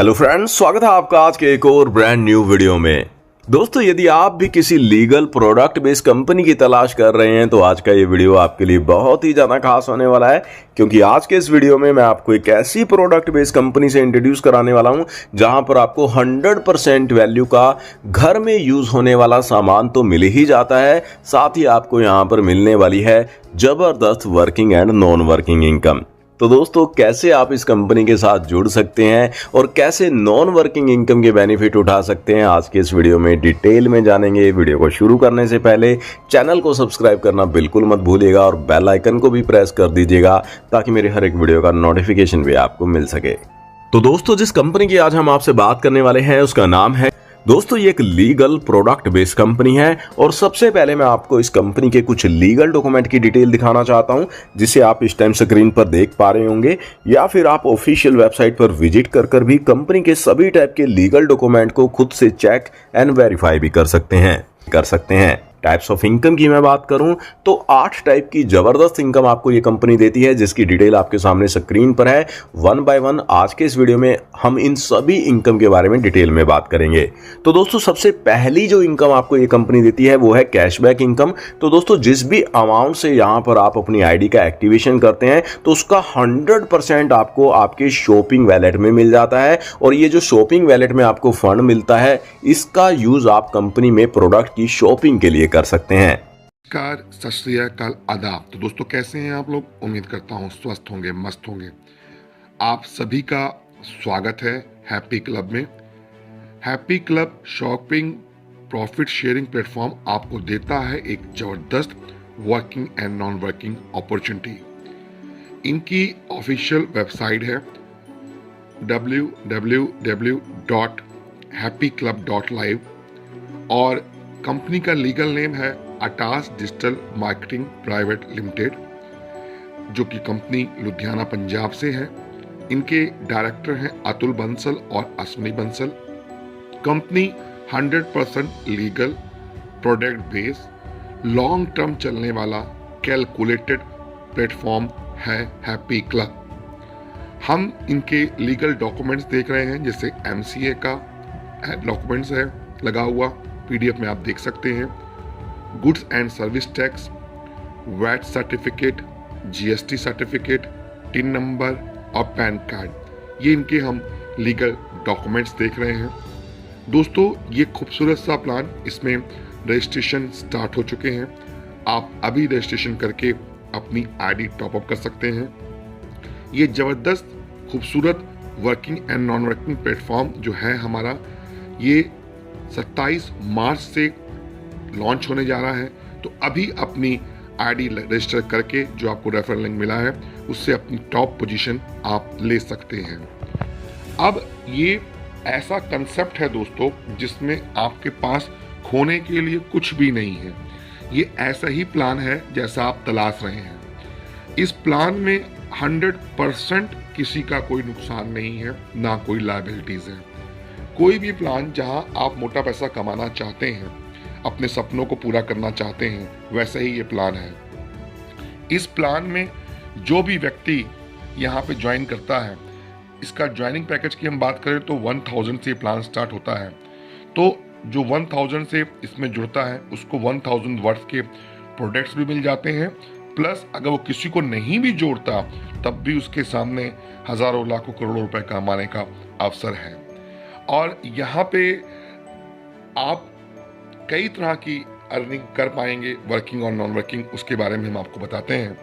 Hello friends, स्वागत है आपका आज के एक और ब्रांड न्यू वीडियो में। दोस्तों, यदि आप भी किसी लीगल प्रोडक्ट बेस्ड कंपनी की तलाश कर रहे हैं तो आज का ये वीडियो आपके लिए बहुत ही ज़्यादा खास होने वाला है, क्योंकि आज के इस वीडियो में मैं आपको एक ऐसी प्रोडक्ट बेस्ड कंपनी से इंट्रोड्यूस कराने वाला हूं जहां पर आपको 100% वैल्यू का घर में यूज होने वाला सामान तो मिल ही जाता है, साथ ही आपको यहां पर मिलने वाली है जबरदस्त working and non working income. तो दोस्तों, कैसे आप इस कंपनी के साथ जुड़ सकते हैं और कैसे नॉन वर्किंग इनकम के बेनिफिट उठा सकते हैं, आज के इस वीडियो में डिटेल में जानेंगे। वीडियो को शुरू करने से पहले चैनल को सब्सक्राइब करना बिल्कुल मत भूलिएगा और बेल आइकन को भी प्रेस कर दीजिएगा ताकि मेरे हर एक वीडियो का नोटिफिकेशन भी आपको मिल सके। तो दोस्तों, जिस कंपनी की आज हम आपसे बात करने वाले हैं उसका नाम है दोस्तों, ये एक लीगल प्रोडक्ट बेस्ड कंपनी है और सबसे पहले मैं आपको इस कंपनी के कुछ लीगल डॉक्यूमेंट की डिटेल दिखाना चाहता हूं, जिसे आप इस टाइम स्क्रीन पर देख पा रहे होंगे, या फिर आप ऑफिशियल वेबसाइट पर विजिट कर भी कंपनी के सभी टाइप के लीगल डॉक्यूमेंट को खुद से चेक एंड वेरीफाई भी कर सकते हैं। टाइप्स ऑफ इनकम की मैं बात करूं तो 8 टाइप की जबरदस्त इनकम आपको ये कंपनी देती है, जिसकी डिटेल आपके सामने स्क्रीन पर है। वन बाय वन आज के इस वीडियो में हम इन सभी इनकम के बारे में डिटेल में बात करेंगे। तो दोस्तों, सबसे पहली जो इनकम आपको ये कंपनी देती है वो है कैशबैक इनकम। तो दोस्तों, जिस भी अमाउंट से यहाँ पर आप अपनी आईडी का एक्टिवेशन करते हैं तो उसका 100% आपको आपके शॉपिंग वैलेट में मिल जाता है, और ये जो शॉपिंग वैलेट में आपको फंड मिलता है इसका यूज आप कंपनी में प्रोडक्ट की शॉपिंग के लिए कर सकते हैं। नमस्कार, सत श्री अकाल, आदाब। तो दोस्तों, कैसे हैं आप लोग? उम्मीद करता हूं स्वस्थ होंगे, मस्त होंगे। आप सभी का स्वागत है हैप्पी क्लब में। Happy club shopping profit sharing platform आपको देता है एक जबरदस्त working and non working opportunity. इनकी ऑफिशियल वेबसाइट है www.happyclub.live और कंपनी का लीगल नेम है ATAS digital marketing private limited, जो कि कंपनी लुधियाना पंजाब से है। इनके डायरेक्टर हैं अतुल बंसल और Ashwini Bansal. Company 100% legal, product based, long term चलने वाला कैलकुलेटेड प्लेटफॉर्म है हैप्पी क्लब। हम इनके लीगल डॉक्यूमेंट्स देख रहे हैं, जैसे MCA का डॉक्यूमेंट्स है लगा हुआ, PDF में आप देख सकते हैं। Goods and service tax, VAT certificate, GST certificate, TIN number और पैन कार्ड, ये इनके हम लीगल डॉक्यूमेंट्स देख रहे हैं। दोस्तों, ये खूबसूरत सा प्लान, इसमें रजिस्ट्रेशन स्टार्ट हो चुके हैं। आप अभी रजिस्ट्रेशन करके अपनी ID टॉपअप कर सकते हैं। ये जबरदस्त खूबसूरत working and non working platform जो है हमारा, ये 27 मार्च से लॉन्च होने जा रहा है। तो अभी अपनी ID रजिस्टर करके जो आपको रेफरल लिंक मिला है उससे अपनी टॉप पोजीशन आप ले सकते हैं। अब ये ऐसा कंसेप्ट है दोस्तों जिसमें आपके पास खोने के लिए कुछ भी नहीं है। ये ऐसा ही प्लान है जैसा आप तलाश रहे हैं। इस प्लान में 100% किसी का कोई नुकसान नहीं है, ना कोई लायबिलिटीज है। कोई भी प्लान जहां आप मोटा पैसा कमाना चाहते हैं, अपने सपनों को पूरा करना चाहते हैं, वैसा ही ये प्लान है। इस प्लान में जो भी व्यक्ति यहाँ पे ज्वाइन करता है, इसका ज्वाइनिंग पैकेज की हम बात करें तो 1000 से प्लान स्टार्ट होता है। तो जो 1000 से इसमें जुड़ता है उसको 1000 वर्थ के प्रोडक्ट्स भी मिल जाते हैं, प्लस अगर वो किसी को नहीं भी जोड़ता तब भी उसके सामने हजारों लाखों करोड़ों रुपए कमाने का अवसर है। और यहाँ पे आप कई तरह की अर्निंग कर पाएंगे, वर्किंग और नॉन वर्किंग, उसके बारे में हम आपको बताते हैं।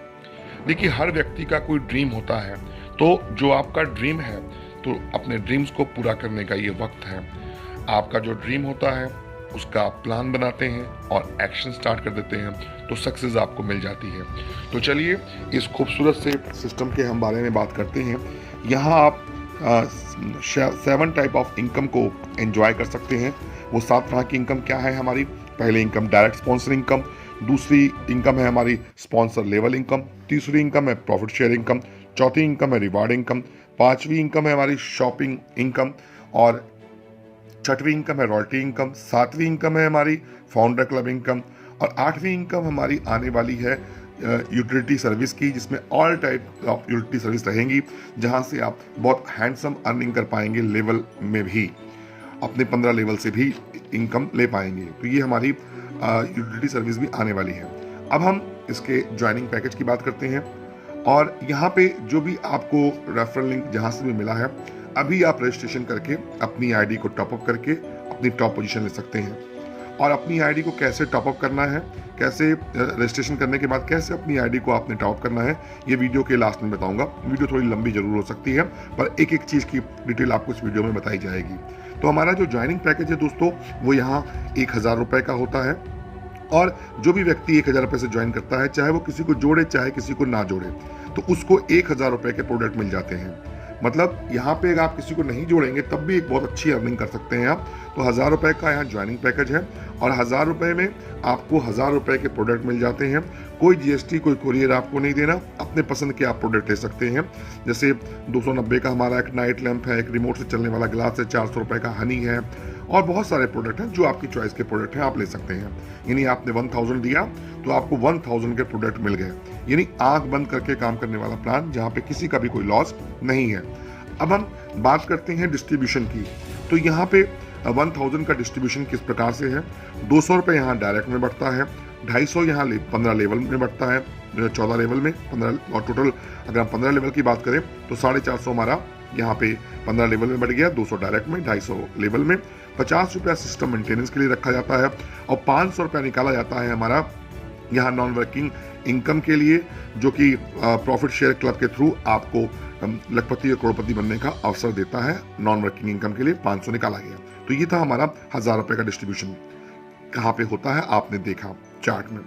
देखिए, हर व्यक्ति का कोई ड्रीम होता है, तो जो आपका ड्रीम है तो अपने ड्रीम्स को पूरा करने का ये वक्त है। आपका जो ड्रीम होता है उसका आप प्लान बनाते हैं और एक्शन स्टार्ट कर देते हैं तो सक्सेस आपको मिल जाती है। तो चलिए इस खूबसूरत से सिस्टम के हम बारे में बात करते हैं। यहाँ आप 7 टाइप ऑफ इनकम को एंजॉय कर सकते हैं। वो 7 तरह की इनकम क्या है हमारी? पहली इनकम डायरेक्ट स्पॉन्सर इनकम, दूसरी इनकम है हमारी स्पॉन्सर लेवल इनकम, तीसरी इनकम है प्रॉफिट शेयर इनकम, चौथी इनकम है रिवार्ड इनकम, पांचवी इनकम है हमारी शॉपिंग इनकम, और छठवीं इनकम है रॉयल्टी इनकम, सातवीं इनकम है हमारी फाउंडर क्लब इनकम, और आठवीं इनकम हमारी आने वाली है यूटिलिटी सर्विस की, जिसमें all type of utility service रहेंगी, जहां से आप बहुत हैंडसम अर्निंग कर पाएंगे, लेवल में भी अपने 15 लेवल से भी इनकम ले पाएंगे। तो ये हमारी यूटिलिटी सर्विस भी आने वाली है। अब हम इसके ज्वाइनिंग पैकेज की बात करते हैं, और यहाँ पे जो भी आपको रेफरल लिंक जहाँ से भी मिला है, अभी आप रजिस्ट्रेशन करके अपनी आईडी को टॉपअप करके अपनी टॉप पोजीशन ले सकते हैं। और अपनी आईडी को कैसे टॉपअप करना है, कैसे रजिस्ट्रेशन करने के बाद कैसे अपनी आईडी को आपने टॉपअप करना है, ये वीडियो के लास्ट में बताऊंगा। वीडियो थोड़ी लंबी जरूर हो सकती है, पर एक एक चीज़ की डिटेल आपको इस वीडियो में बताई जाएगी। तो हमारा जो ज्वाइनिंग पैकेज है दोस्तों, वो यहाँ 1000 रुपये का होता है, और जो भी व्यक्ति 1000 रुपये से ज्वाइन करता है, चाहे वो किसी को जोड़े चाहे किसी को ना जोड़े, तो उसको 1000 रुपये के प्रोडक्ट मिल जाते हैं। मतलब यहाँ पे अगर आप किसी को नहीं जोड़ेंगे तब भी एक बहुत अच्छी अर्निंग कर सकते हैं आप। तो 1000 रुपये का यहाँ ज्वाइनिंग पैकेज है, और 1000 रुपये में आपको 1000 रुपये के प्रोडक्ट मिल जाते हैं। कोई जीएसटी, कोई कुरियर आपको नहीं देना, अपने पसंद के आप प्रोडक्ट ले सकते हैं। जैसे 290 का हमारा एक नाइट लैंप है, एक रिमोट से चलने वाला गिलास है, 400 रुपये का हनी है, और बहुत सारे प्रोडक्ट हैं जो आपकी चॉइस के प्रोडक्ट हैं, आप ले सकते हैं। यानी आपने 1000 दिया तो आपको 1000 के प्रोडक्ट मिल गए, यानी आंख बंद करके काम करने वाला प्लान, जहाँ पे किसी का भी कोई लॉस नहीं है। अब हम बात करते हैं डिस्ट्रीब्यूशन की। तो यहाँ पे 1000 का डिस्ट्रीब्यूशन किस प्रकार से है। 200 रुपये यहाँ डायरेक्ट में बढ़ता है, 250 यहाँ 15 लेवल में बढ़ता है, 14 लेवल में 15, और टोटल अगर हम 15 लेवल की बात करें तो 450 हमारा यहाँ पे 15 लेवल में बढ़ गया, 200 डायरेक्ट में, 250 लेवल में। 50 रुपया सिस्टम मेंटेनेंस के लिए रखा जाता है, और 500 रुपया निकाला जाता है हमारा यहाँ नॉन वर्किंग इनकम के लिए, जो कि प्रॉफिट शेयर क्लब के थ्रू आपको लखपति या करोड़पति बनने का अवसर देता है। नॉन वर्किंग इनकम के लिए 500 निकाला गया। तो ये था हमारा 1000 रुपये का डिस्ट्रीब्यूशन। कहाँ पे होता है आपने देखा चार्ट में।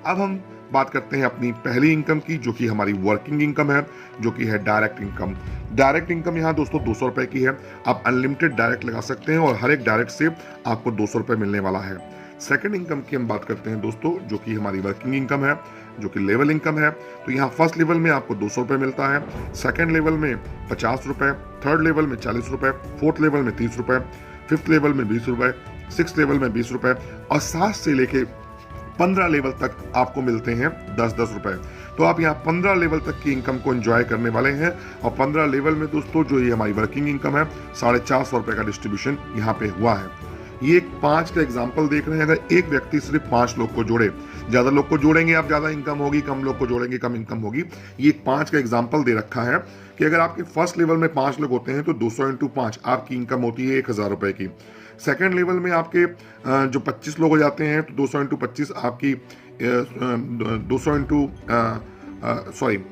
अब हम बात करते हैं अपनी पहली इनकम की, जो कि हमारी वर्किंग इनकम है, जो कि है डायरेक्ट इनकम। डायरेक्ट इनकम यहाँ दोस्तों 200 रुपये की है। आप अनलिमिटेड डायरेक्ट लगा सकते हैं, और हर एक डायरेक्ट से आपको 200 रुपये मिलने वाला है। सेकंड इनकम की हम बात करते हैं दोस्तों, जो कि हमारी वर्किंग इनकम है, जो कि लेवल इनकम है। तो यहाँ फर्स्ट लेवल में आपको 200 रुपये मिलता है, सेकंड लेवल में 50 रुपये, थर्ड लेवल में 40 रुपये, फोर्थ लेवल में 30 रुपये, फिफ्थ लेवल में 20 रुपये, सिक्स लेवल में 20 रुपये, और 7 से लेके 15 लेवल तक आपको मिलते हैं 10-10 रुपये। तो आप यहाँ 15 लेवल तक की इनकम को एंजॉय करने वाले हैं। और 15 लेवल में दोस्तों जो ये हमारी वर्किंग इनकम है, 450 रुपये का डिस्ट्रीब्यूशन यहाँ पे हुआ है। ये एक 5 का एग्जाम्पल देख रहे हैं। अगर एक व्यक्ति सिर्फ 5 लोग को जोड़े, ज्यादा लोग को जोड़ेंगे आप ज्यादा इनकम होगी, कम लोग को जोड़ेंगे कम इनकम होगी। ये एक 5 का एग्जाम्पल दे रखा है कि अगर आपके फर्स्ट लेवल में 5 लोग होते हैं तो 200 × 5 आपकी इनकम होती है 1000 रुपये की। सेकेंड लेवल में आपके जो 25 लोग हो जाते हैं तो 200 × 25 आपकी 200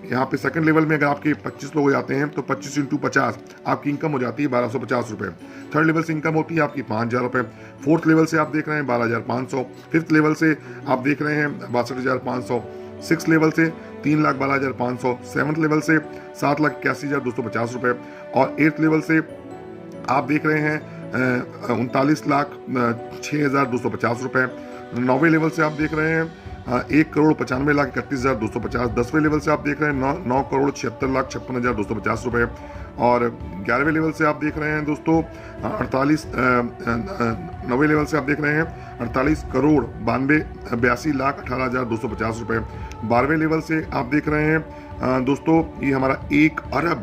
यहाँ पे सेकंड लेवल में अगर आपके 25 लोग हो जाते हैं तो 25 × 50 आपकी इनकम हो जाती है 1250 रुपये। थर्ड लेवल से इनकम होती है आपकी 5000 रुपये। फोर्थ लेवल से आप देख रहे हैं 12500। फिफ्थ लेवल से आप देख रहे हैं 62,500। सिक्स लेवल से 3,12,500। सेवन्थ लेवल से 7,81,250 रुपये। और एट्थ लेवल से आप देख रहे हैं 39,06,250 रुपये। नौवें लेवल से आप देख रहे हैं 1,95,31,250। 10वें लेवल से आप देख रहे हैं 9,76,56,250 रुपये। और 11वें लेवल से आप देख रहे हैं दोस्तों 9वें लेवल से आप देख रहे हैं 48,92,82,18,250 रुपये। 12वें लेवल से आप देख रहे हैं दोस्तों ये हमारा 1 अरब,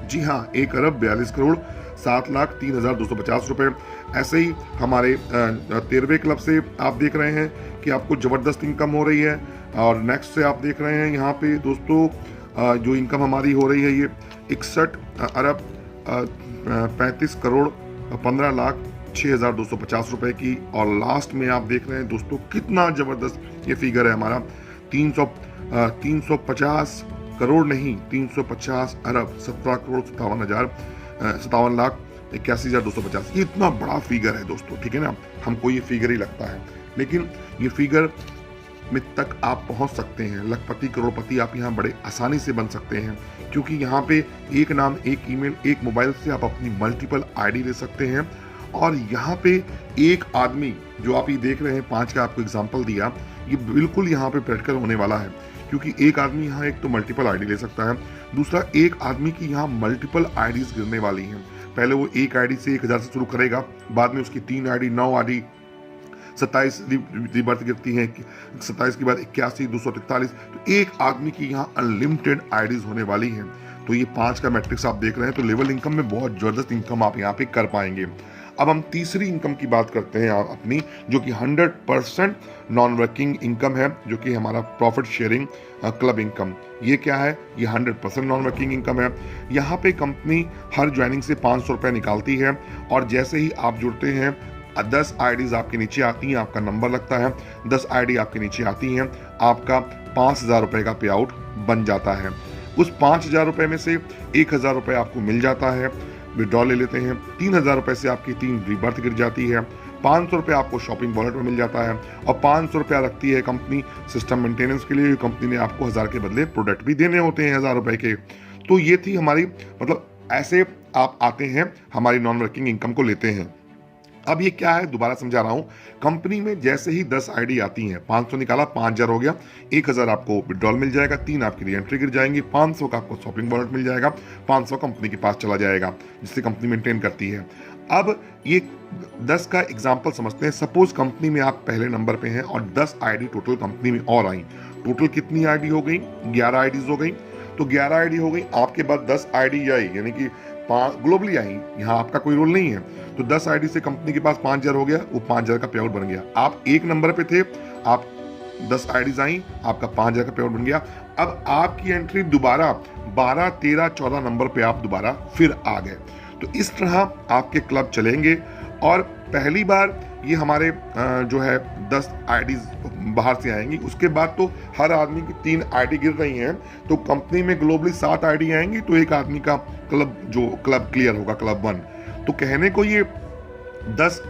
जी हाँ 1,42,07,03,250 रुपये। ऐसे ही हमारे 13वें क्लब से आप देख रहे हैं कि आपको ज़बरदस्त इनकम हो रही है। और नेक्स्ट से आप देख रहे हैं यहाँ पे दोस्तों जो इनकम हमारी हो रही है ये 61,35,15,06,250 रुपये की। और लास्ट में आप देख रहे हैं दोस्तों कितना ज़बरदस्त ये फिगर है हमारा 350 करोड़ नहीं 350 अरब 17,57,81,250। ये इतना बड़ा फिगर है दोस्तों, ठीक है ना। हमको ये फिगर ही लगता है, लेकिन ये फिगर में तक आप पहुंच सकते हैं। लखपति करोड़पति आप यहाँ बड़े आसानी से बन सकते हैं, क्योंकि यहाँ पे एक नाम, एक ईमेल, एक मोबाइल से आप अपनी मल्टीपल आईडी ले सकते हैं। और यहाँ पे एक आदमी जो आप ये देख रहे हैं 5 का आपको एग्जाम्पल दिया, ये बिल्कुल यहाँ पे प्रैक्टिकल होने वाला है, क्योंकि एक आदमी यहाँ एक तो मल्टीपल आईडी ले सकता है, दूसरा एक आदमी की यहाँ मल्टीपल आईडीज गिरने वाली हैं। पहले वो एक आईडी से 1000 से शुरू करेगा, बाद में उसकी 3 आईडी, 9 आईडी, 27 रीबर्थ गिरती हैं, 27 के बाद 81, 243। तो एक आदमी की यहाँ अनलिमिटेड आईडीज होने वाली हैं। तो ये 5 का मैट्रिक्स आप देख रहे हैं, तो लेवल इनकम में बहुत ज़बरदस्त इनकम आप यहाँ पे कर पाएंगे। अब हम तीसरी इनकम की बात करते हैं अपनी, जो कि 100% नॉन वर्किंग इनकम है, जो कि हमारा प्रॉफिट शेयरिंग क्लब इनकम। ये क्या है? ये 100% नॉन वर्किंग इनकम है। यहाँ पे कंपनी हर ज्वाइनिंग से 500 रुपये निकालती है, और जैसे ही आप जुड़ते हैं 10 आईडीज आपके नीचे आती हैं, आपका नंबर लगता है, 10 आईडी आपके नीचे आती हैं, आपका 5,000 रुपये का पे आउट बन जाता है। उस 5,000 रुपये में से 1,000 रुपये आपको मिल जाता है, विड्रॉल ले लेते हैं। 3,000 रुपये से आपकी 3 रीबर्थ गिर जाती है। 500 रुपये आपको शॉपिंग वॉलेट में मिल जाता है, और 500 रुपया रखती है कंपनी सिस्टम मेंटेनेंस के लिए। कंपनी ने आपको 1,000 के बदले प्रोडक्ट भी देने होते हैं 1,000 रुपये के। तो ये थी हमारी, मतलब ऐसे आप आते हैं, हमारी नॉन वर्किंग इनकम को लेते हैं। अब ये क्या है, दोबारा समझा रहा हूं। कंपनी में जैसे ही 10 आईडी आती हैं, 500 निकाला, 5,000 हो गया, 1,000 आपको विड्रॉल मिल जाएगा, 3 आपकी री एंट्री गिर जाएंगी, 500 का आपको शॉपिंग वॉलेट मिल जाएगा, 500 कंपनी के पास चला जाएगा, जिससे कंपनी मेंटेन करती है। अब ये 10 का एग्जाम्पल समझते हैं। सपोज कंपनी में आप पहले नंबर पे हैं और 10 आईडी टोटल कंपनी में और आई। टोटल कितनी आईडी हो गई? 11 आईडीज हो गई। तो 11 आईडी हो गई, आपके बाद 10 आईडी आई, यानी कि ग्लोबली आई, यहाँ आपका कोई रोल नहीं है। तो 10 आईडी से कंपनी के पास 5,000 हो गया, वो 5,000 का पे आउट बन गया। आप एक नंबर पे थे, आप 10 आईडीज आई, आपका 5,000 का पे आउट बन गया। अब आपकी एंट्री दोबारा 12, 13, 14 नंबर पे आप दोबारा फिर आ गए। तो इस तरह आपके क्लब चलेंगे, और पहली बार ये हमारे जो है 10 आईडीज बाहर से आएंगी। उसके बाद तो हर आदमी की 3 आईडी गिर रही हैं, तो कंपनी में ग्लोबली 7 आईडी आएंगी, तो एक आदमी का क्लब क्लियर होगा, क्लब 1। तो कहने को ये 10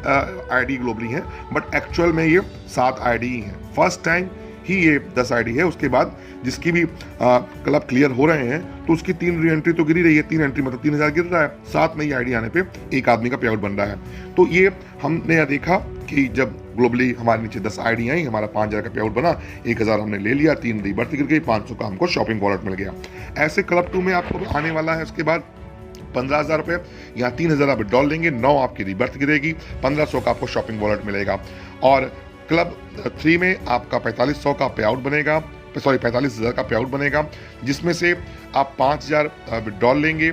आईडी ग्लोबली हैं, बट एक्चुअल में ये 7 आईडी ही हैं। फर्स्ट टाइम ही ये 10 आईडी है। उसके बाद जिसकी भी क्लब क्लियर हो रहे हैं, तो उसकी 3 री एंट्री तो गिरी रही है, 3 एंट्री मतलब 3,000 गिर रहा है, 7 नई आईडी आने पे एक आदमी का पे आउट बन रहा है। तो ये हमने यह देखा कि जब ग्लोबली हमारे नीचे 10 आईडी आई, हमारा 5,000 का पे आउट बना, 1,000 हमने ले लिया, 3 रीबर्थ गिर गई, 500 का हमको शॉपिंग वॉलेट मिल गया। ऐसे क्लब 2 में आपको आने वाला है। उसके बाद 15,000 रुपये, यहाँ 3,000 आप विड्रॉल लेंगे, 9 आपकी रीबर्थ गिरेगी, 1,500 का आपको शॉपिंग वॉलेट मिलेगा। और क्लब 3 में आपका 4,500 का पे आउट बनेगा, 45,000 का पे आउट बनेगा, जिसमें से आप 5,000 विड्रॉल लेंगे,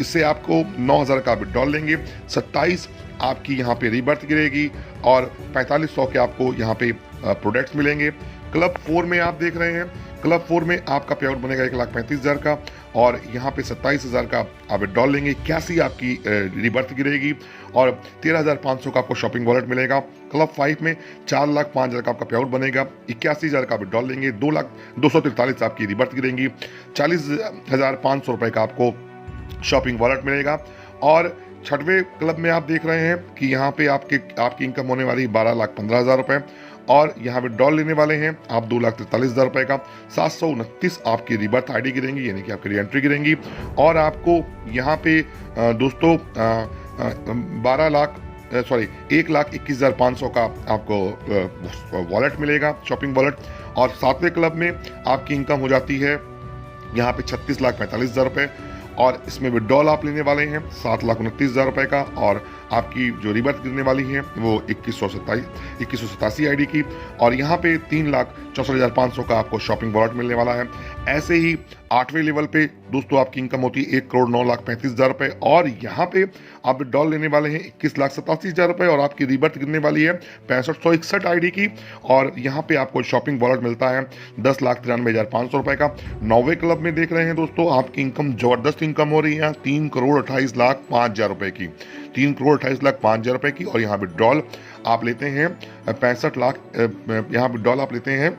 इससे आपको 9,000 का विड्रॉल लेंगे, 27 आपकी यहाँ पे रीबर्थ गिरेगी, और 4500 के आपको यहाँ पे प्रोडक्ट्स मिलेंगे। क्लब 4 में आप देख रहे हैं, क्लब 4 में आपका पे आउट बनेगा 1,35,000 का, और यहाँ पे 27,000 का आप विड्रॉल लेंगे, 81 आपकी रीबर्थ गिरेगी, और 13,500 का आपको शॉपिंग वॉलेट मिलेगा। क्लब 5 में 4,05,000 का आपका पे आउट बनेगा, 81,000 का विड्रॉल लेंगे, 2,243 आपकी रीबर्थ गिरेंगी, 40,500 रुपये का आपको शॉपिंग वॉलेट मिलेगा। और 6वें क्लब में आप देख रहे हैं कि यहाँ पे आपकी इनकम होने वाली 12,15,000 रुपये, और यहाँ विड्रॉल लेने वाले हैं आप 2,43,000 रुपये का, 729 आपकी रीबर्थ आईडी गिरेंगी, यानी कि आपकी री एंट्री गिरेंगी, और आपको यहाँ पे दोस्तों 1,21,500 का आपको वॉलेट मिलेगा, शॉपिंग वॉलेट। और 7वें क्लब में आपकी इनकम हो जाती है यहाँ पे 36,45,000 रुपये, और इसमें विड्रॉल आप लेने वाले हैं 7,29,000 रुपये का, और आपकी जो रीबर्थ गिरने वाली है वो 2,187 आईडी की, और यहाँ पे 3,64,500 का आपको शॉपिंग वॉलेट मिलने वाला है। ऐसे ही 8वें लेवल पे दोस्तों आपकी इनकम होती है 1,09,35,000 रुपये, और यहाँ पे आप विड्रॉल लेने वाले हैं 21,87,000 रुपये, और आपकी रीबर्थ गिरने वाली है 6561 आईडी की, और यहाँ पे आपको शॉपिंग वॉलेट मिलता है 10,93,500 रुपये का। 9वें क्लब में देख रहे हैं दोस्तों, आपकी इनकम जबरदस्त इनकम हो रही है, 3,28,05,000 रुपये की, 3,28,05,000 रुपये की, और यहाँ विड्रॉल आप लेते हैं 65 लाख, यहाँ विड्रॉल आप लेते हैं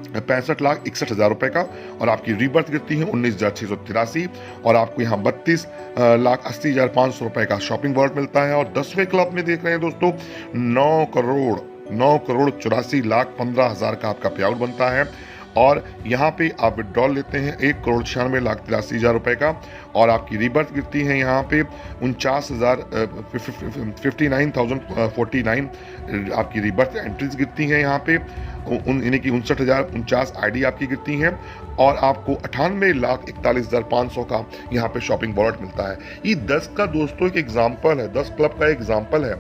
65,61,000 रुपये का, और आपकी रीबर्थ गिरती है 19,683, और आपको यहाँ 32,80,500 रुपये का शॉपिंग वॉलेट मिलता है। और 10वें क्लब में देख रहे हैं दोस्तों 9,84,15,000 का आपका पे आउट बनता है, और यहाँ पे आप विड्रॉल लेते हैं 1,96,83,000 रुपये का, और आपकी रीबर्थ गिरती है यहाँ पे 59,049 आपकी रीबर्थ एंट्रीज गिरती हैं यहाँ पे, यानी कि 59,049 आईडी आपकी गिरती हैं, और आपको 98,41,500 का यहाँ पे शॉपिंग वॉलेट मिलता है। ये 10 का दोस्तों एक एग्जाम्पल है, 10 क्लब का एग्जाम्पल है।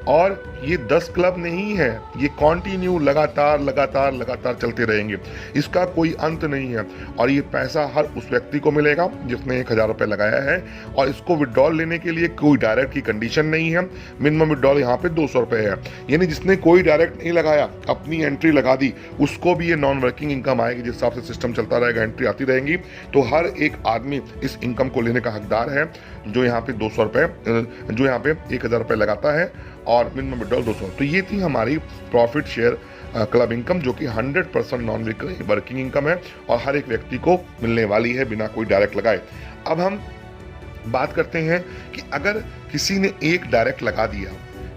और ये 10 क्लब नहीं है, ये कंटिन्यू लगातार चलते रहेंगे, इसका कोई अंत नहीं है। और ये पैसा हर उस व्यक्ति को मिलेगा जिसने 1000 रुपये लगाया है, और इसको विड्रॉल लेने के लिए कोई डायरेक्ट की कंडीशन नहीं है। मिनिमम विड्रॉल यहाँ पे 200 रुपये है, यानी जिसने कोई डायरेक्ट नहीं लगाया, अपनी एंट्री लगा दी, उसको भी ये नॉन वर्किंग इनकम आएगी। जिस हिसाब से सिस्टम चलता रहेगा, एंट्री आती रहेंगी, तो हर एक आदमी इस इनकम को लेने का हकदार है, जो यहाँ पे 200 रुपये, जो यहाँ पे 1000 रुपये लगाता है और मिनिमम विड्रॉल 200। तो ये थी हमारी प्रॉफिट शेयर क्लब इनकम, जो कि 100% नॉन वर्किंग इनकम है और हर एक व्यक्ति को मिलने वाली है बिना कोई डायरेक्ट लगाए। अब हम बात करते हैं कि अगर किसी ने एक डायरेक्ट लगा दिया,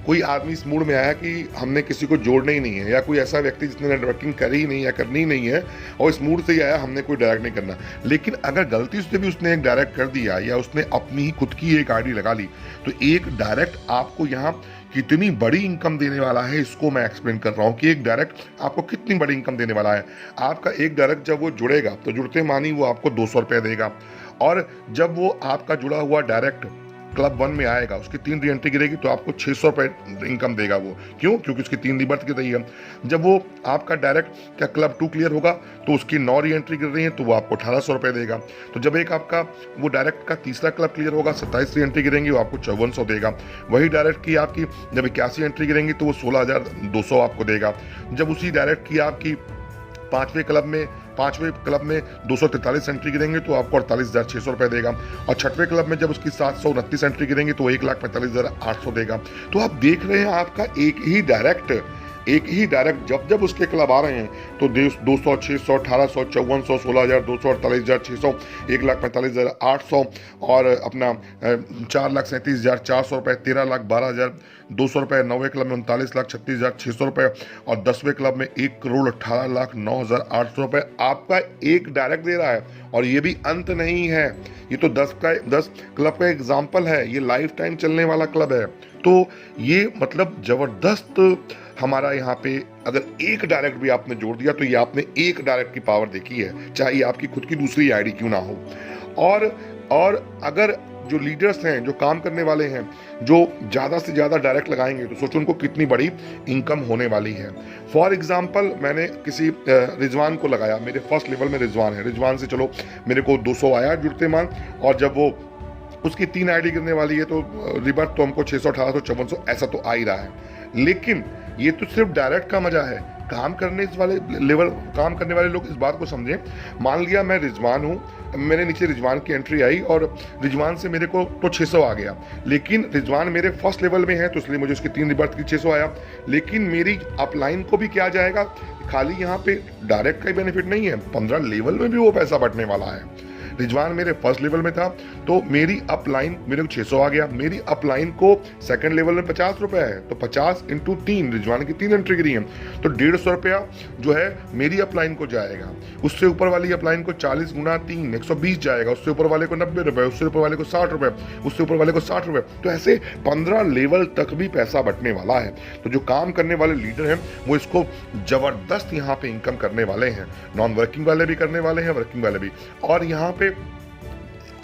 कोई आदमी इस मूड में आया कि हमने किसी को जोड़ना ही नहीं है, या कोई ऐसा व्यक्ति जिसने नेटवर्किंग करी ही नहीं या करनी ही नहीं है और इस मूड से ही आया हमने कोई डायरेक्ट नहीं करना, लेकिन अगर गलती से भी उसने एक डायरेक्ट कर दिया या उसने अपनी ही खुद की एक आईडी लगा ली, तो एक डायरेक्ट आपको यहाँ कितनी बड़ी इनकम देने वाला है, इसको मैं एक्सप्लेन कर रहा हूँ कि एक डायरेक्ट आपको कितनी बड़ी इनकम देने वाला है। आपका एक डायरेक्ट जब वो जुड़ेगा तो जुड़ते मानी वो आपको 200 रुपये देगा, और जब वो आपका जुड़ा हुआ डायरेक्ट क्लब 1 में आएगा, उसकी 3 री एंट्री गिरेगी तो आपको 600 रुपये इनकम देगा वो। क्यों? क्योंकि उसकी 3 री बर्थ गिर रही है। जब वो आपका डायरेक्ट क्या क्लब 2 क्लियर होगा तो उसकी 9 री एंट्री गिर रही है तो वो आपको 1800 रुपये देगा। तो जब एक आपका वो डायरेक्ट का तीसरा क्लब क्लियर होगा, 27 री एंट्री गिरेंगी, वो आपको 5400 देगा। वही डायरेक्ट की आपकी जब 81 एंट्री गिरेंगी तो वो 16200 आपको देगा। जब उसी डायरेक्ट की आपकी पांचवें क्लब में 243 एंट्री गिरेंगे तो आपको 48,600 रुपये देगा, और छठवें क्लब में जब उसकी 729 एंट्री गिरेंगी तो 1,45,800 देगा। तो आप देख रहे हैं आपका एक ही डायरेक्ट जब उसके क्लब आ रहे हैं तो 200, 600, 1800, 5400, 16,000, 200, 48,600, 1,45,800 और अपना 4,37,400 रुपये, 13,12,200 रुपये, 9वें क्लब में 39,36,600 रुपये और 10वें क्लब में 1,18,09,800 रुपये आपका एक डायरेक्ट दे रहा है। और ये भी अंत नहीं है, ये तो 10 क्लब का एग्जाम्पल है, ये लाइफ टाइम चलने वाला क्लब है। तो ये मतलब जबरदस्त हमारा यहाँ पे अगर एक डायरेक्ट भी आपने जोड़ दिया तो ये आपने एक डायरेक्ट की पावर देखी है, चाहे ये आपकी खुद की दूसरी आईडी क्यों ना हो। और अगर जो लीडर्स हैं, जो काम करने वाले हैं, जो ज़्यादा से ज़्यादा डायरेक्ट लगाएंगे तो सोचो उनको कितनी बड़ी इनकम होने वाली है। फॉर एग्जाम्पल मैंने किसी रिजवान को लगाया, मेरे फर्स्ट लेवल में रिजवान है, रिजवान से चलो मेरे को 200 आया जुड़ते मान, और जब वो उसकी 3 आईडी गिरने वाली है तो रिबर्थ तो हमको 600, 1800, 5400 ऐसा तो आ ही रहा है। लेकिन ये तो सिर्फ डायरेक्ट का मजा है। काम करने वाले लोग इस बात को समझें। मान लिया मैं रिजवान हूँ, मेरे नीचे रिजवान की एंट्री आई और रिजवान से मेरे को तो 600 आ गया, लेकिन रिजवान मेरे फर्स्ट लेवल में है तो इसलिए मुझे उसकी 3 रिबर्थ की 600 आया। लेकिन मेरी अपलाइन को भी क्या जाएगा, खाली यहाँ पे डायरेक्ट का ही बेनिफिट नहीं है, 15 लेवल में भी वो पैसा बटने वाला है। रिजवान मेरे फर्स्ट लेवल में था तो मेरी अपलाइन मेरे को 600 आ गया, मेरी अपलाइन को सेकंड लेवल में 50 रुपये है तो 50 इंटू 3, रिजवान की 3 एंट्री गिरी है तो 150 रुपया जो है मेरी अपलाइन को जाएगा। उससे ऊपर वाली अपलाइन को 40 गुना 3 120 जाएगा, उससे ऊपर वाले को 90 रुपये, उससे ऊपर वाले को 60 रुपये, उससे ऊपर वाले को 60 रुपये। तो ऐसे 15 लेवल तक भी पैसा बटने वाला है। तो जो काम करने वाले लीडर हैं वो इसको जबरदस्त यहाँ पे इनकम करने वाले हैं, नॉन वर्किंग वाले भी करने वाले हैं, वर्किंग वाले भी। और यहाँ पे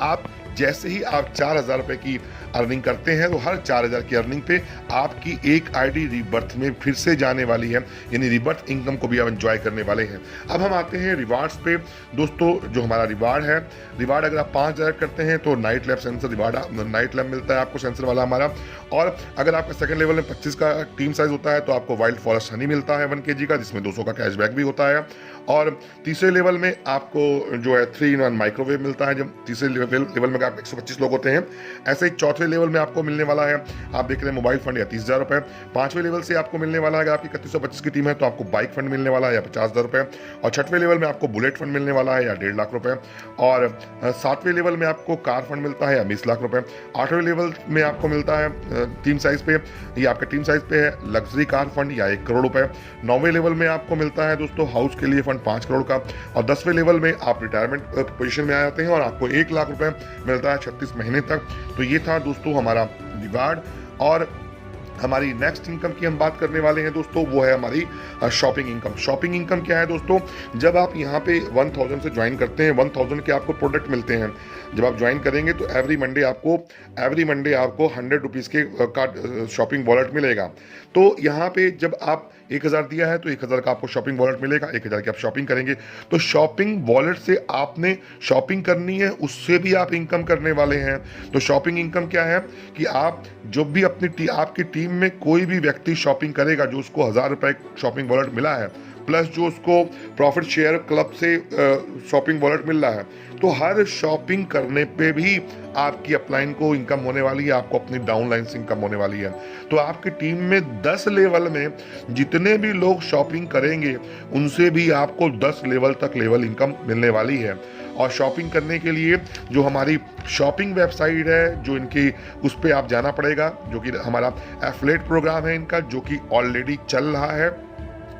आप जैसे ही आप 4,000 रुपये की अर्निंग करते हैं तो हर 4,000 की अर्निंग पे आपकी एक आईडी रिबर्थ में फिर से जाने वाली है, यानी रिबर्थ इनकम को भी आप एंजॉय करने वाले हैं। अब हम आते हैं रिवार्ड्स पे। दोस्तों जो हमारा रिवार्ड है, रिवार्ड अगर आप 5,000 करते हैं तो night lab sensor reward, night lab मिलता है आपको सेंसर वाला हमारा। और अगर आपका सेकंड लेवल में 25 का टीम साइज होता है तो आपको वाइल्ड फॉरेस्ट हनी मिलता है 1 kg का, जिसमें 200 का कैशबैक भी होता है। और तीसरे लेवल में आपको जो है 3-in-1 माइक्रोवेव मिलता है, जब तीसरे लेवल में आप 125 लोग होते हैं। ऐसे ही चौथे लेवल में आपको मिलने वाला है, आप देख रहे हैं मोबाइल फंड या 30,000 रुपये। 5वें लेवल से आपको मिलने वाला है, अगर आपकी 3125 की टीम है तो आपको बाइक फंड मिलने वाला है या 50,000 रुपये। और 6वें लेवल में आपको बुलेट फंड मिलने वाला है या 1.5 लाख रुपये। और 7वें लेवल में आपको कार फंड मिलता है या 20 लाख रुपये। 8वें लेवल में आपको मिलता है टीम साइज पे, ये आपका टीम साइज पे है लग्जरी कार फंड या 1 करोड़ रुपये। 9वें लेवल में आपको मिलता है दोस्तों हाउस के लिए फंड 5 करोड़ का। और 10वें लेवल में आप रिटायरमेंट पोजीशन में आ जाते हैं और आपको 1 लाख रुपए मिलता है 36 महीने तक। तो ये था दोस्तों हमारा रिवार्ड। और हमारी नेक्स्ट इनकम की हम बात करने वाले हैं दोस्तों, वो है हमारी शॉपिंग इनकम। शॉपिंग इनकम क्या है दोस्तों, जब आप यहाँ पे 1000 से ज्वाइन करते हैं, 1000 के आपको प्रोडक्ट मिलते हैं। जब आप ज्वाइन करेंगे तो एवरी मंडे आपको 100 रुपीज़ के का शॉपिंग वॉलेट मिलेगा। तो यहाँ पे जब आप 1000 दिया है तो 1000 का आपको शॉपिंग वॉलेट मिलेगा, 1000 की आप शॉपिंग करेंगे तो शॉपिंग वॉलेट से आपने शॉपिंग करनी है, उससे भी आप इनकम करने वाले हैं। तो शॉपिंग इनकम क्या है कि आप जब भी आपकी टीम में कोई भी व्यक्ति शॉपिंग करेगा, जो उसको 1000 रुपये शॉपिंग वॉलेट मिला है, प्लस जो उसको प्रॉफिट शेयर क्लब से शॉपिंग वॉलेट मिल रहा है, तो हर शॉपिंग करने पे भी आपकी अपलाइन को इनकम होने वाली है, आपको अपनी डाउनलाइन से इनकम होने वाली है। तो आपकी टीम में 10 लेवल में जितने भी लोग शॉपिंग करेंगे, उनसे भी आपको 10 लेवल तक लेवल इनकम मिलने वाली है। और शॉपिंग करने के लिए जो हमारी शॉपिंग वेबसाइट है, जो इनकी उस पर आप जाना पड़ेगा, जो कि हमारा एफिलिएट प्रोग्राम है इनका, जो कि ऑलरेडी चल रहा है।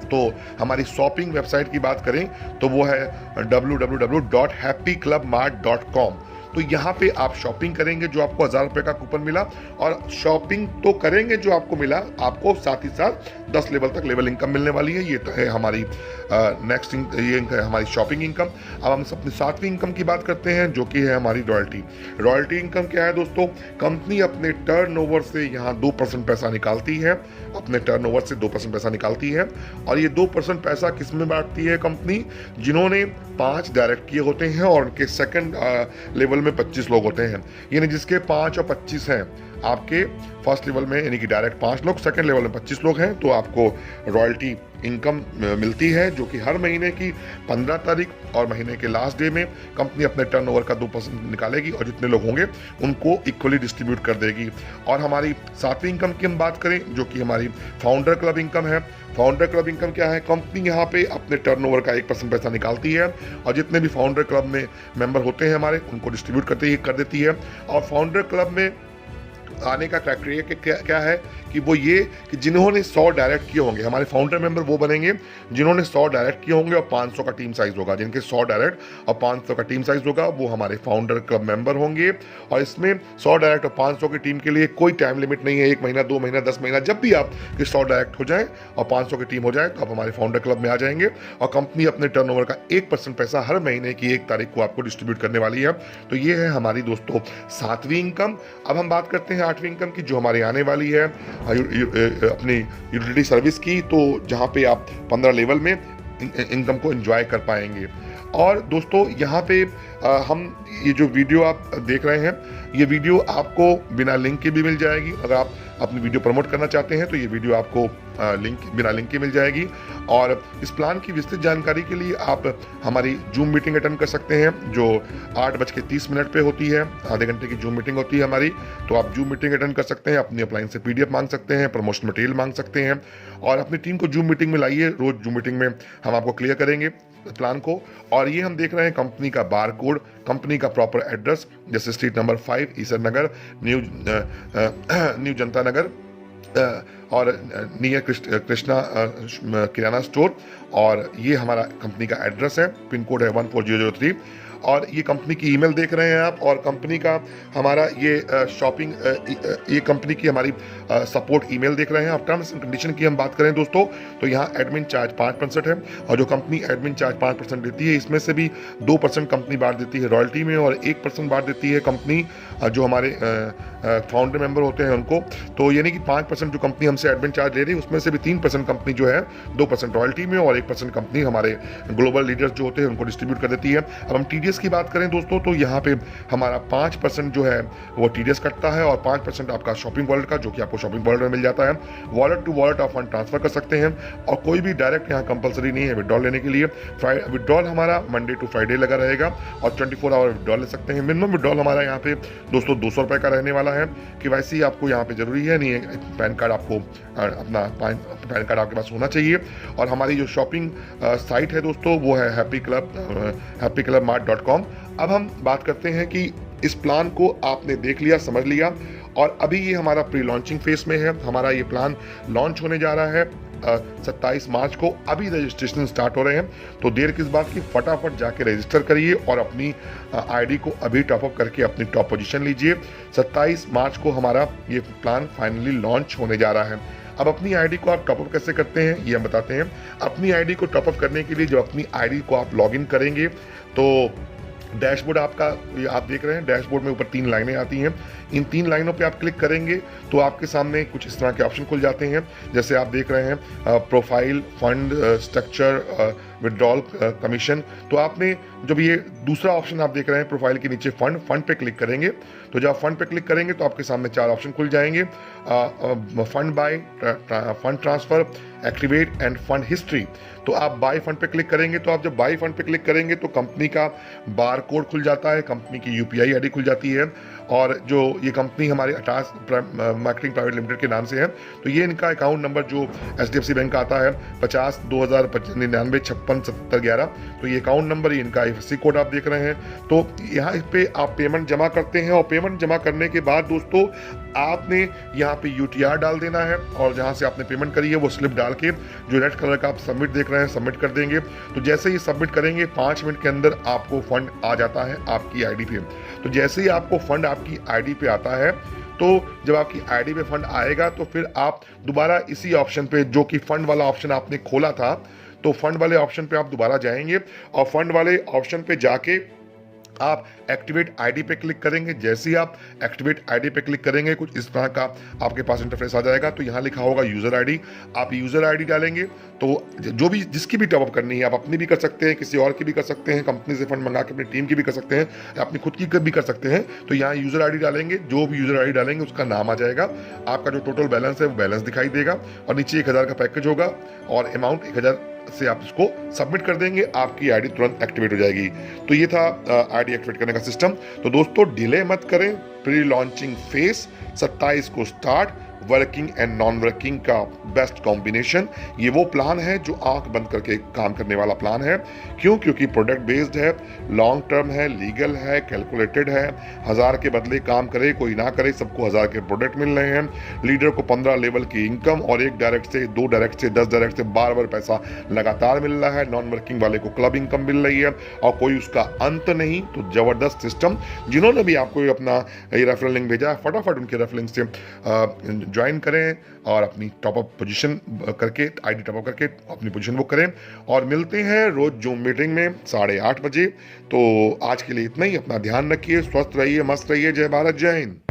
तो हमारी शॉपिंग वेबसाइट की बात करें तो वो है www.happyclubmart.com। तो यहाँ पे आप शॉपिंग करेंगे, जो आपको 1000 रुपये का कूपन मिला, और शॉपिंग तो करेंगे जो आपको मिला, आपको साथ ही साथ 10 लेवल तक लेवल इनकम मिलने वाली है। ये तो है हमारी नेक्स्ट ये हमारी शॉपिंग इनकम। अब हम अपनी 7वीं इनकम की बात करते हैं, जो कि है हमारी रॉयल्टी। रॉयल्टी इनकम क्या है दोस्तों, कंपनी अपने टर्नओवर से यहाँ 2% पैसा निकालती है, अपने टर्नओवर से 2% पैसा निकालती है। और ये 2% पैसा किस में बांटती है कंपनी, जिन्होंने 5 डायरेक्ट किए होते हैं और उनके सेकंड लेवल में 25 लोग होते हैं, यानी जिसके 5 और 25 हैं। आपके फर्स्ट लेवल में यानी कि डायरेक्ट 5 लोग, सेकंड लेवल में 25 लोग हैं, तो आपको रॉयल्टी इनकम मिलती है, जो कि हर महीने की 15 तारीख और महीने के लास्ट डे में कंपनी अपने टर्नओवर का 2% निकालेगी और जितने लोग होंगे उनको इक्वली डिस्ट्रीब्यूट कर देगी। और हमारी 7वीं इनकम की हम बात करें, जो कि हमारी फाउंडर क्लब इनकम है। फाउंडर क्लब इनकम क्या है, कंपनी यहाँ पे अपने टर्नओवर का 1% पैसा निकालती है और जितने भी फाउंडर क्लब में मेंबर होते हैं हमारे, उनको डिस्ट्रीब्यूट कर देती है। और फाउंडर क्लब में आने का क्राइटेरिया क्या है कि वो ये कि जिन्होंने 100 डायरेक्ट किए होंगे, हमारे फाउंडर मेंबर वो बनेंगे जिन्होंने 100 डायरेक्ट किए होंगे और 500 का टीम साइज होगा। जिनके 100 डायरेक्ट और 500 का टीम साइज होगा, वो हमारे फाउंडर क्लब मेंबर होंगे। और इसमें 100 डायरेक्ट और 500 की टीम के लिए कोई टाइम लिमिट नहीं है, 1 महीना, 2 महीना, 10 महीना, जब भी आप 100 डायरेक्ट हो जाए और 500 की टीम हो जाए तो आप हमारे फाउंडर क्लब में आ जाएंगे और कंपनी अपने टर्नओवर का 1% पैसा हर महीने की 1 तारीख को आपको डिस्ट्रीब्यूट करने वाली है। तो ये है हमारी दोस्तों 7वीं इनकम। अब हम बात करते हैं 8वीं इनकम की, जो हमारी आने वाली है अपनी यूटिलिटी सर्विस की, तो जहाँ पे आप 15 लेवल में इनकम को एंजॉय कर पाएंगे। और दोस्तों यहाँ पे हम ये जो वीडियो आप देख रहे हैं, ये वीडियो आपको बिना लिंक के भी मिल जाएगी। अगर आप अपनी वीडियो प्रमोट करना चाहते हैं तो ये वीडियो आपको बिना लिंक के मिल जाएगी। और इस प्लान की विस्तृत जानकारी के लिए आप हमारी जूम मीटिंग अटेंड कर सकते हैं, जो 8:30 पे होती है। आधे घंटे की जूम मीटिंग होती है हमारी, तो आप जूम मीटिंग अटेंड कर सकते हैं, अपनी अप्लाइन से PDF मांग सकते हैं, प्रमोशन मटेरियल मांग सकते हैं और अपनी टीम को जूम मीटिंग में लाइए। रोज जूम मीटिंग में हम आपको क्लियर करेंगे प्लान को। और ये हम देख रहे हैं कंपनी का बार कोड, कंपनी का प्रॉपर एड्रेस, जैसे स्ट्रीट नंबर 5 ईसर नगर, न्यू जनता नगर और नियर कृष्णा किराना स्टोर। और ये हमारा कंपनी का एड्रेस है, पिन कोड है 14003। और ये कंपनी की ईमेल देख रहे हैं आप, और कंपनी का हमारा ये शॉपिंग ये कंपनी की हमारी सपोर्ट ईमेल देख रहे हैं। और टर्म्स एंड कंडीशन की हम बात करें दोस्तों, तो यहाँ एडमिन चार्ज 5% है, और जो कंपनी एडमिन चार्ज 5% देती है, इसमें से भी 2% कंपनी बांट देती है रॉयल्टी में और 1% बांट देती है कंपनी जो हमारे फाउंडर मेंबर होते हैं उनको। तो यानी कि 5% जो कंपनी हमसे एडमिन चार्ज ले रही है, उसमें से भी 3% कंपनी जो है 2% रॉयल्टी में और 1% कंपनी हमारे ग्लोबल लीडर्स जो होते हैं उनको डिस्ट्रीब्यूट कर देती है। अब हम TDS की बात करें दोस्तों, तो यहाँ पे हमारा 5% जो है वो TDS कटता है और 5% आपका शॉपिंग वॉलेट का, जो कि आपको शॉपिंग वॉलेट में मिल जाता है। वॉलेट टू वॉलेट आप फंड ट्रांसफर कर सकते हैं और कोई भी डायरेक्ट यहाँ कंपलसरी नहीं है विड्रॉल लेने के लिए। विड्रॉल हमारा मंडे टू फ्राइडे लगा रहेगा और 24 आवर विड्रॉल ले सकते हैं। मिनिमम विड्रॉल हमारा यहाँ पे दोस्तों 200 रुपये का रहने वाला है। KYC आपको यहाँ पे जरूरी है नहीं है, पैन कार्ड आपको अपना पैन कार्ड आपके पास होना चाहिए। और हमारी जो शॉपिंग साइट है दोस्तों वो है happyclubmart.com। अब हम बात करते हैं कि इस प्लान को आपने देख लिया, समझ लिया, और अभी ये हमारा प्री लॉन्चिंग फेस में है। हमारा ये प्लान लॉन्च होने जा रहा है 27 मार्च को अभी रजिस्ट्रेशन स्टार्ट हो रहे हैं, तो देर किस बात की, फटाफट जाके रजिस्टर करिए और अपनी आईडी को अभी टॉपअप करके अपनी टॉप पोजीशन लीजिए। 27 मार्च को हमारा ये प्लान फाइनली लॉन्च होने जा रहा है। अब अपनी आईडी को आप टॉपअप कैसे करते हैं ये हम बताते हैं। अपनी आईडी को टॉपअप करने के लिए जब अपनी आईडी को आप लॉगिन करेंगे तो डैशबोर्ड आपका, ये आप देख रहे हैं डैशबोर्ड में ऊपर 3 लाइनें आती हैं। इन 3 लाइनों पे आप क्लिक करेंगे तो आपके सामने कुछ इस तरह के ऑप्शन खुल जाते हैं, जैसे आप देख रहे हैं profile, fund structure, withdrawal, commission. तो आपने जब ये दूसरा ऑप्शन आप देख रहे हैं प्रोफाइल के नीचे फंड पे क्लिक करेंगे, तो जब आप फंड पे क्लिक करेंगे तो आपके सामने 4 ऑप्शन खुल जाएंगे, fund buy, fund transfer, activate and fund history. तो आप बाय फंड पे क्लिक करेंगे, तो आप जब बाय फंड पे क्लिक करेंगे तो कंपनी का बार कोड खुल जाता है, कंपनी की यूपीआई आईडी खुल जाती है, और जो ये कंपनी हमारी अटास मार्केटिंग प्राइवेट लिमिटेड के नाम से है, तो ये इनका अकाउंट नंबर जो एचडीएफसी बैंक का आता है 50/2099 56 77 11, तो ये अकाउंट नंबर, ये इनका आईएफएससी कोड आप देख रहे हैं। तो यहाँ पे आप पेमेंट जमा करते हैं, और पेमेंट जमा करने के बाद दोस्तों आपने यहाँ पे यूटीआर डाल देना है, और जहाँ से आपने पेमेंट करी है वो स्लिप डाल के जो रेड कलर का आप सबमिट देख रहे हैं सबमिट कर देंगे। तो जैसे ही सबमिट करेंगे 5 मिनट के अंदर आपको फंड आ जाता है आपकी आईडी पे। तो जैसे ही आपको फंड आपकी आईडी पे आता है, तो जब आपकी आईडी पे फंड आएगा तो फिर आप दोबारा इसी ऑप्शन पे, जो कि फंड वाला ऑप्शन आपने खोला था, तो फंड वाले ऑप्शन पे आप दोबारा जाएंगे, और फंड वाले ऑप्शन पे जाके आप एक्टिवेट आईडी पे क्लिक करेंगे। जैसे ही आप एक्टिवेट आईडी पे क्लिक करेंगे कुछ इस तरह का आपके पास इंटरफेस आ जाएगा। तो यहाँ लिखा होगा यूजर आईडी, आप यूजर आईडी डालेंगे, तो जो भी जिसकी भी टॉपअप करनी है, आप अपनी भी कर सकते हैं, किसी और की भी कर सकते हैं, कंपनी से फंड मंगा के अपनी टीम की भी कर सकते हैं, अपनी खुद की भी कर सकते हैं। तो यहाँ यूजर आईडी डालेंगे, जो भी यूजर आईडी डालेंगे उसका नाम आ जाएगा, आपका जो टोटल बैलेंस है वो बैलेंस दिखाई देगा, और नीचे 1000 का पैकेज होगा और अमाउंट 1000 से आप इसको सबमिट कर देंगे, आपकी आईडी तुरंत एक्टिवेट हो जाएगी। तो ये था आईडी एक्टिवेट करने का सिस्टम। तो दोस्तों डिले मत करें, प्री लॉन्चिंग फेज 27 को start, working and non working का बेस्ट कॉम्बिनेशन। ये वो प्लान है जो आंख बंद करके काम करने वाला प्लान है। क्यों? क्योंकि प्रोडक्ट बेस्ड है, लॉन्ग टर्म है, लीगल है, कैलकुलेटेड है। 1000 के बदले काम करे कोई ना करे, सबको 1000 के प्रोडक्ट मिल रहे हैं। लीडर को 15 लेवल की इनकम, और 1 डायरेक्ट से 2 डायरेक्ट से 10 डायरेक्ट से बार पैसा लगातार मिल रहा है। नॉन वर्किंग वाले को क्लब इनकम मिल रही है, और कोई उसका अंत नहीं। तो जबरदस्त सिस्टम। जिन्होंने भी आपको अपना ये रेफरल लिंक भेजा है, फटाफट उनके रेफरल लिंक से ज्वाइन करें और अपनी टॉपअप पोजीशन करके, आईडी टॉपअप करके अपनी पोजीशन बुक करें। और मिलते हैं रोज जूम मीटिंग में 8:30 बजे। तो आज के लिए इतना ही। अपना ध्यान रखिए, स्वस्थ रहिए, मस्त रहिए। जय भारत, जय हिंद।